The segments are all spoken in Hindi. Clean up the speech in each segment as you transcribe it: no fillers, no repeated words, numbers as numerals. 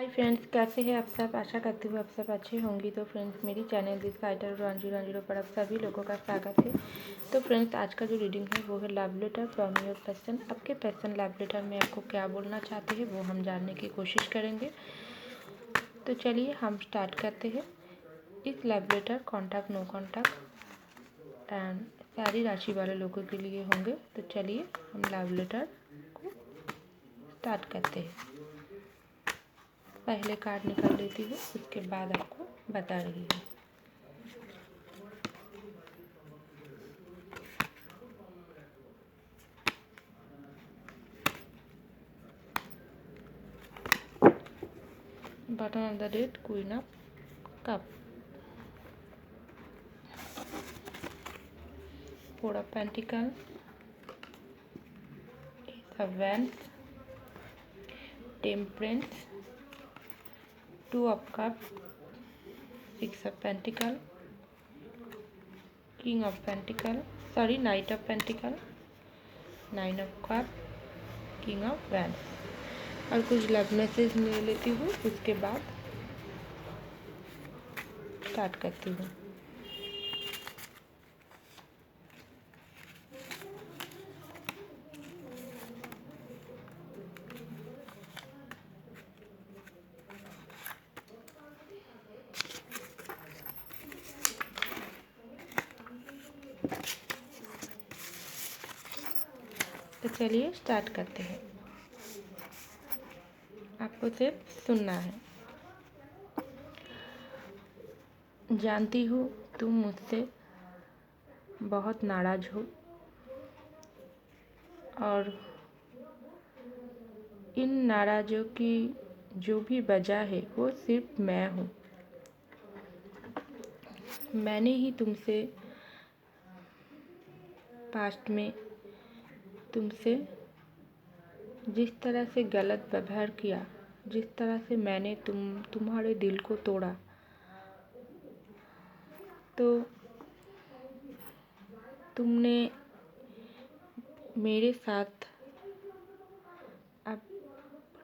हाय फ्रेंड्स, कैसे हैं आप सब। आशा करती हूँ आप सब अच्छे होंगी। तो फ्रेंड्स, मेरी channel this writer Ranju Ranju पर आप सभी लोगों का स्वागत है। तो फ्रेंड्स, आज का जो रीडिंग है वो है love letter from your person. आपके पर्सन लव लेटर में आपको क्या बोलना चाहते हैं वो हम जानने की कोशिश करेंगे। तो चलिए हम स्टार्ट करते हैं। इस love letter contact no contact and सारी राशि वाले लोगों के लिए होंगे। तो चलिए हम लव लेटर को स्टार्ट करते हैं। पहले कार्ड निकाल लेती हूँ, उसके बाद आपको बता रही हूँ। Bottom of the deck, queen of cup, four of pentacle, ace of wands, temperance, two of cup, six of pentacle, king of pentacle, knight of pentacle, nine of cup, king of wands. और कुछ लव मैसेज ले लेती हूँ, उसके बाद स्टार्ट करती हूँ। तो चलिए स्टार्ट करते हैं। आपको सिर्फ सुनना है। जानती हूँ तुम मुझसे बहुत नाराज हो और इन नाराजों की जो भी वजह है वो सिर्फ मैं हूँ। मैंने ही तुमसे पास्ट में तुमसे जिस तरह से गलत व्यवहार किया, जिस तरह से मैंने तुम्हारे दिल को तोड़ा, तो तुमने मेरे साथ अब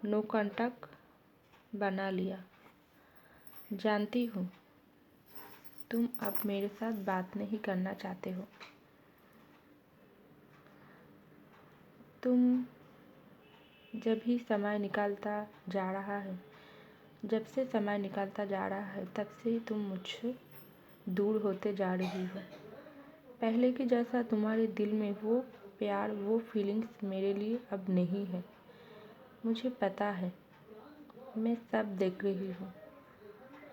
नो कांटेक्ट बना लिया। जानती हूँ तुम अब मेरे साथ बात नहीं करना चाहते हो। तुम जब ही समय निकालता जा रहा है, जब से समय निकालता जा रहा है, तब से तुम मुझसे दूर होते जा रही हो। पहले की जैसा तुम्हारे दिल में वो प्यार, वो फीलिंग्स मेरे लिए अब नहीं है। मुझे पता है, मैं सब देख रही हूँ,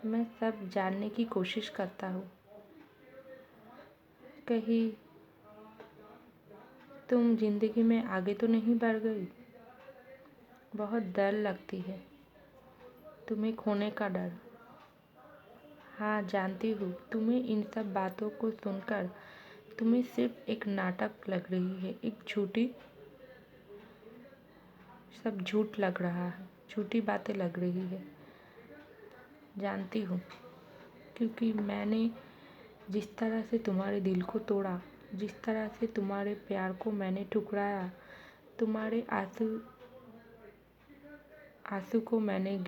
मैं सब जानने की कोशिश करता हूँ। कहीं तुम जिंदगी में आगे तो नहीं बढ़ गई। बहुत डर लगती है, तुम्हें खोने का डर। हाँ, जानती हूँ तुम्हें इन सब बातों को सुनकर तुम्हें सिर्फ एक नाटक लग रही है, सब झूठ लग रहा है, झूठी बातें लग रही है। जानती हूँ, क्योंकि मैंने जिस तरह से तुम्हारे दिल को तोड़ा, जिस तरह से तुम्हारे प्यार को मैंने ठुकराया, तुम्हारे आंसू को मैंने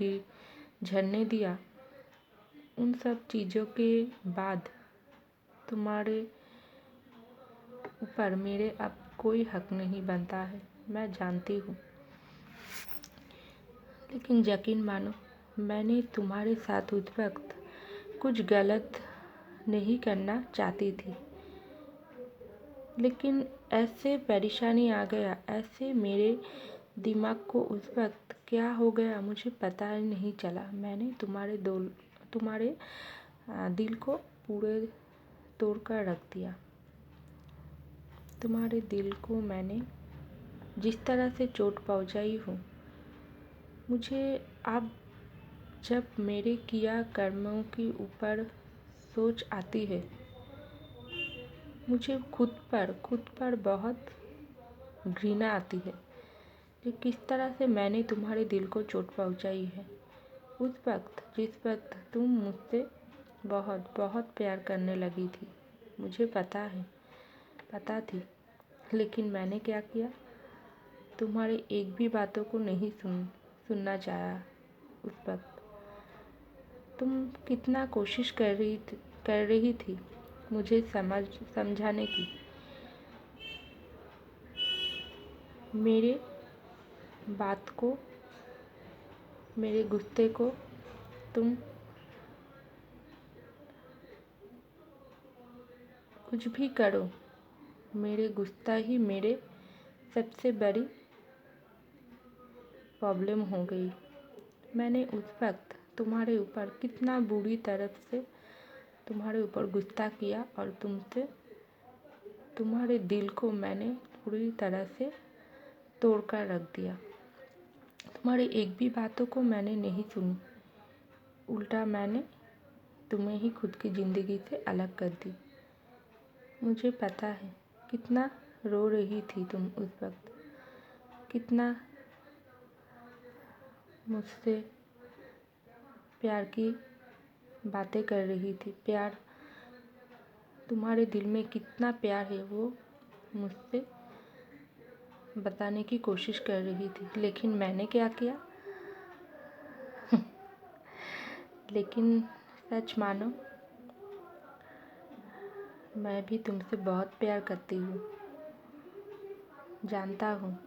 झरने दिया, उन सब चीज़ों के बाद तुम्हारे ऊपर मेरे अब कोई हक नहीं बनता है। मैं जानती हूँ, लेकिन यकीन मानो, मैंने तुम्हारे साथ उस वक्त कुछ गलत नहीं करना चाहती थी, लेकिन ऐसे परेशानी आ गया, ऐसे मेरे दिमाग को उस वक्त क्या हो गया मुझे पता ही नहीं चला। मैंने तुम्हारे दिल को पूरे तोड़ कर रख दिया। तुम्हारे दिल को मैंने जिस तरह से चोट पहुंचाई हूँ, मुझे अब जब मेरे किया कर्मों के ऊपर सोच आती है, मुझे खुद पर बहुत घृणा आती है कि किस तरह से मैंने तुम्हारे दिल को चोट पहुंचाई है। उस वक्त जिस वक्त तुम मुझसे बहुत बहुत प्यार करने लगी थी, मुझे पता थी, लेकिन मैंने क्या किया, तुम्हारे एक भी बातों को नहीं सुनना चाहा। उस वक्त। तुम कितना कोशिश कर रही थी मुझे समझाने की। मेरे बात को, मेरे गुस्से को तुम कुछ भी करो, मेरे गुस्सा ही मेरे सबसे बड़ी प्रॉब्लम हो गई। मैंने उस वक्त तुम्हारे ऊपर कितना बुरी तरह से तुम्हारे ऊपर गुस्सा किया और तुम्हारे दिल को मैंने पूरी तरह से तोड़ कर रख दिया। तुम्हारी एक भी बातों को मैंने नहीं सुनी, उल्टा मैंने तुम्हें ही खुद की ज़िंदगी से अलग कर दी। मुझे पता है कितना रो रही थी तुम उस वक्त, कितना मुझसे प्यार की बातें कर रही थी। प्यार, तुम्हारे दिल में कितना प्यार है वो मुझसे बताने की कोशिश कर रही थी। लेकिन मैंने क्या किया? लेकिन सच मानो, मैं भी तुमसे बहुत प्यार करती हूँ। जानता हूँ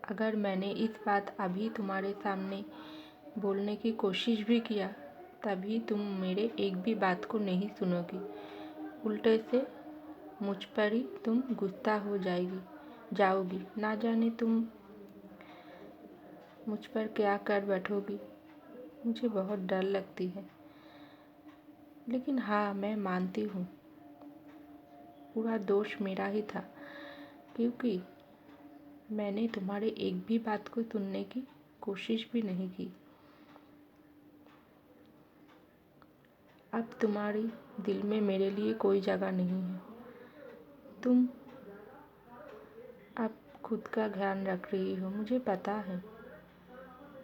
अगर मैंने इस बात अभी तुम्हारे सामने बोलने की कोशिश भी किया तभी तुम मेरे एक भी बात को नहीं सुनोगी। उल्टे से मुझ पर ही तुम गुस्सा हो जाओगी। ना जाने तुम मुझ पर क्या कर बैठोगी। मुझे बहुत डर लगती है। लेकिन हाँ, मैं मानती हूँ पूरा दोष मेरा ही था, क्योंकि मैंने तुम्हारे एक भी बात को सुनने की कोशिश भी नहीं की। अब तुम्हारी दिल में मेरे लिए कोई जगह नहीं है। तुम अब खुद का ध्यान रख रही हो, मुझे पता है।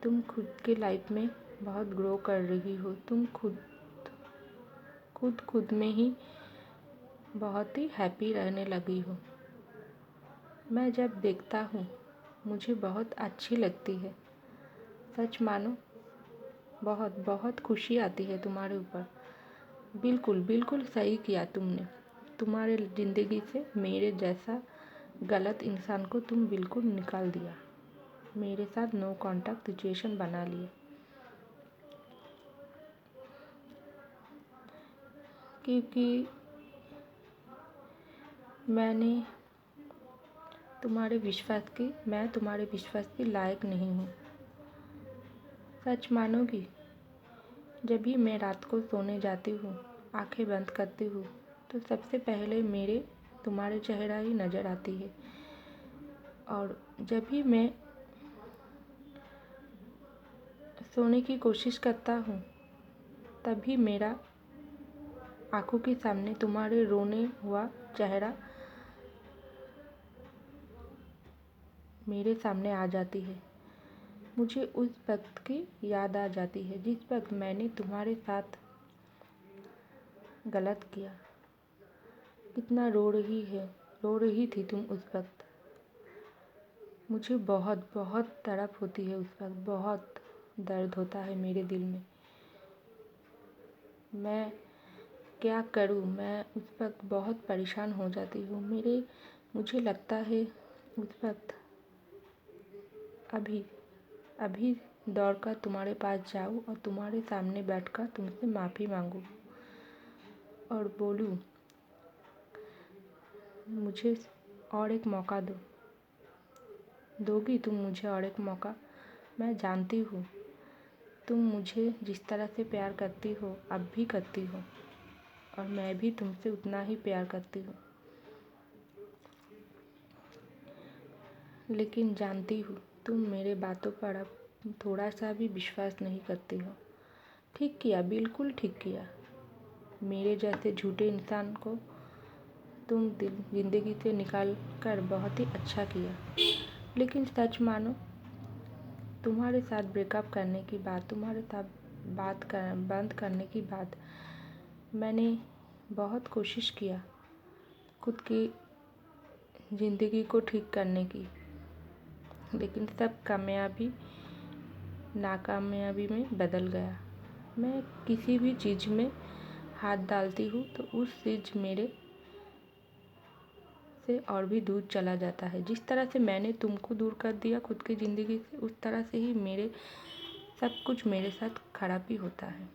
तुम खुद के लाइफ में बहुत ग्रो कर रही हो। तुम खुद में ही बहुत ही हैप्पी रहने लगी हो। मैं जब देखता हूँ मुझे बहुत अच्छी लगती है। सच मानो, बहुत बहुत खुशी आती है तुम्हारे ऊपर। बिल्कुल सही किया तुमने। तुम्हारे ज़िंदगी से मेरे जैसा गलत इंसान को तुम बिल्कुल निकाल दिया। मेरे साथ नो कांटेक्ट सिचुएशन बना लिए, क्योंकि मैं तुम्हारे विश्वास की लायक नहीं हूँ। सच मानोगी, जब भी मैं रात को सोने जाती हूँ, आंखें बंद करती हूँ, तो सबसे पहले तुम्हारे चेहरा ही नज़र आती है। और जब भी मैं सोने की कोशिश करता हूँ तभी मेरा आंखों के सामने तुम्हारे रोने हुआ चेहरा मेरे सामने आ जाती है। मुझे उस वक्त की याद आ जाती है जिस वक्त मैंने तुम्हारे साथ गलत किया। कितना रो रही थी तुम उस वक्त। मुझे बहुत बहुत तड़प होती है उस वक्त, बहुत दर्द होता है मेरे दिल में। मैं क्या करूं? मैं उस वक्त बहुत परेशान हो जाती हूँ। मुझे लगता है उस वक्त अभी दौड़कर तुम्हारे पास जाऊं और तुम्हारे सामने बैठकर तुमसे माफ़ी मांगूं और बोलूं, मुझे और एक मौका दोगी तुम मुझे और एक मौका? मैं जानती हूँ तुम मुझे जिस तरह से प्यार करती हो अब भी करती हो, और मैं भी तुमसे उतना ही प्यार करती हूँ। लेकिन जानती हूँ तुम मेरे बातों पर अब थोड़ा सा भी विश्वास नहीं करती हो। ठीक किया, बिल्कुल ठीक किया। मेरे जैसे झूठे इंसान को तुम ज़िंदगी से निकाल कर बहुत ही अच्छा किया। लेकिन सच मानो, तुम्हारे साथ ब्रेकअप करने के बाद, तुम्हारे साथ बंद करने के बाद मैंने बहुत कोशिश किया खुद की ज़िंदगी को ठीक करने की, लेकिन सब कामयाबी नाकामयाबी में बदल गया। मैं किसी भी चीज़ में हाथ डालती हूँ तो उस चीज़ मेरे से और भी दूर चला जाता है। जिस तरह से मैंने तुमको दूर कर दिया खुद की ज़िंदगी से, उस तरह से ही मेरे सब कुछ मेरे साथ खराब ही होता है।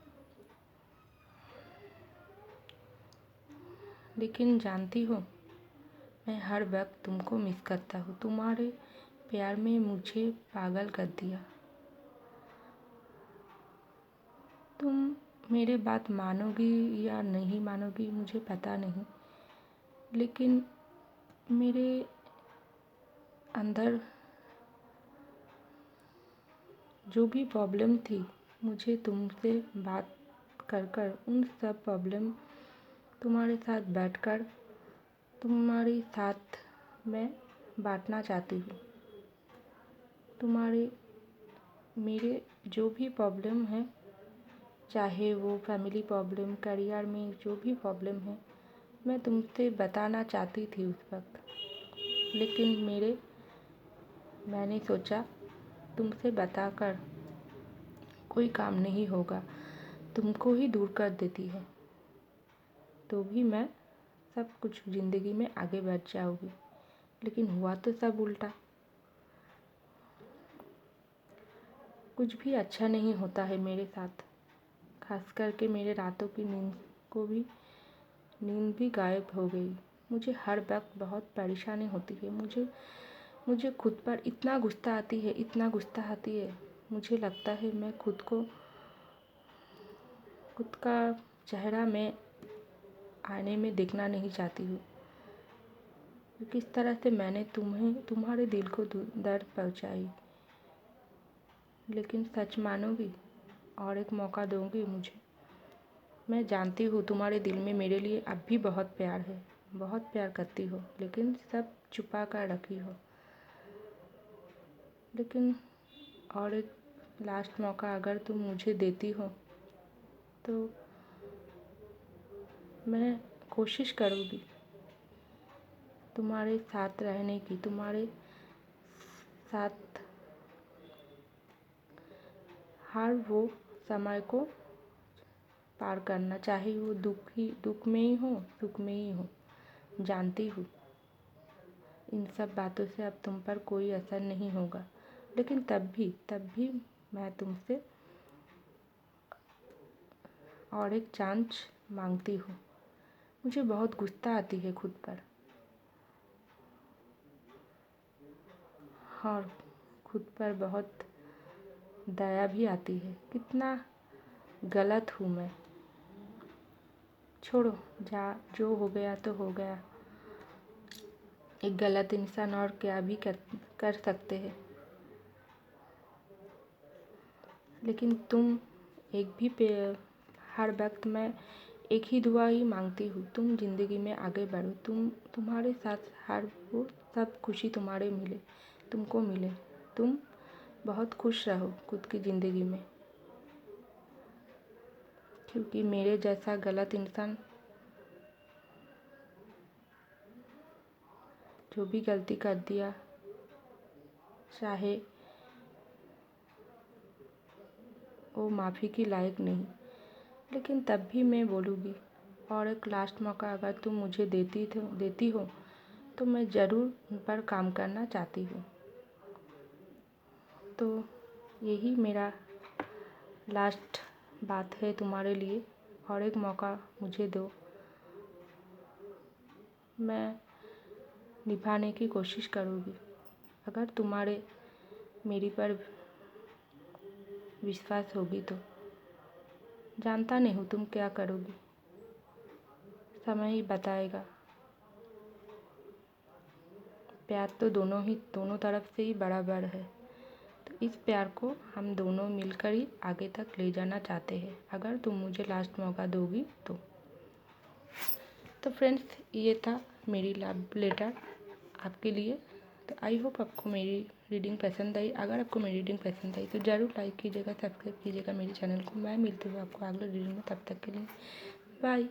लेकिन जानती हो, मैं हर वक्त तुमको मिस करता हूँ। तुम्हारे प्यार में मुझे पागल कर दिया। तुम मेरे बात मानोगी या नहीं मानोगी मुझे पता नहीं, लेकिन मेरे अंदर जो भी प्रॉब्लम थी, मुझे तुमसे बात कर कर उन सब प्रॉब्लम तुम्हारे साथ बैठकर तुम्हारे साथ मैं बांटना चाहती हूँ। तुम्हारे मेरे जो भी प्रॉब्लम है, चाहे वो फैमिली प्रॉब्लम, करियर में जो भी प्रॉब्लम है, मैं तुमसे बताना चाहती थी उस वक्त, लेकिन मैंने सोचा तुमसे बताकर कोई काम नहीं होगा, तुमको ही दूर कर देती है तो भी मैं सब कुछ ज़िंदगी में आगे बढ़ जाऊँगी। लेकिन हुआ तो सब उल्टा। कुछ भी अच्छा नहीं होता है मेरे साथ, खास करके मेरे रातों की नींद भी गायब हो गई। मुझे हर वक्त बहुत परेशानी होती है। मुझे खुद पर इतना गुस्सा आती है, मुझे लगता है मैं खुद का चेहरा मैं आईने में देखना नहीं चाहती हूँ। किस तरह से मैंने तुम्हारे दिल को दर्द पहुँचाई। लेकिन सच मानोगी और एक मौका दोगी मुझे? मैं जानती हूँ तुम्हारे दिल में मेरे लिए अब भी बहुत प्यार है, बहुत प्यार करती हो, लेकिन सब छुपा कर रखी हो। लेकिन और एक लास्ट मौका अगर तुम मुझे देती हो तो मैं कोशिश करूँगी तुम्हारे साथ रहने की, तुम्हारे साथ हर वो समय को पार करना, चाहे वो दुख में ही हो, सुख में ही हो। जानती हूँ इन सब बातों से अब तुम पर कोई असर नहीं होगा, लेकिन तब भी मैं तुमसे और एक चांस मांगती हूँ। मुझे बहुत गुस्सा आती है खुद पर और खुद पर बहुत दया भी आती है। कितना गलत हूँ मैं। छोड़ो, जो हो गया तो हो गया। एक गलत इंसान और क्या भी कर सकते हैं। लेकिन तुम हर वक्त मैं एक ही दुआ ही मांगती हूँ, तुम ज़िंदगी में आगे बढ़ो। तुम्हारे साथ हर वो सब खुशी तुमको मिले। तुम बहुत खुश रहो खुद की ज़िंदगी में, क्योंकि मेरे जैसा गलत इंसान जो भी गलती कर दिया, चाहे वो माफ़ी की लायक नहीं, लेकिन तब भी मैं बोलूँगी और एक लास्ट मौका अगर तुम मुझे देती हो तो मैं ज़रूर उन पर काम करना चाहती हूँ। तो यही मेरा लास्ट बात है तुम्हारे लिए, और एक मौका मुझे दो। मैं निभाने की कोशिश करूँगी। अगर तुम्हारे मेरी पर विश्वास होगी तो। जानता नहीं हूँ तुम क्या करोगी, समय ही बताएगा। प्यार तो दोनों तरफ से ही बराबर है, तो इस प्यार को हम दोनों मिलकर ही आगे तक ले जाना चाहते हैं, अगर तुम मुझे लास्ट मौका दोगी तो। फ्रेंड्स, ये था मेरी लव लेटर आपके लिए। तो आई होप आपको मेरी रीडिंग पसंद आई। अगर आपको मेरी रीडिंग पसंद आई तो ज़रूर लाइक कीजिएगा, सब्सक्राइब कीजिएगा मेरे चैनल को। मैं मिलती हूँ आपको अगले रीडिंग में, तब तक के लिए बाय।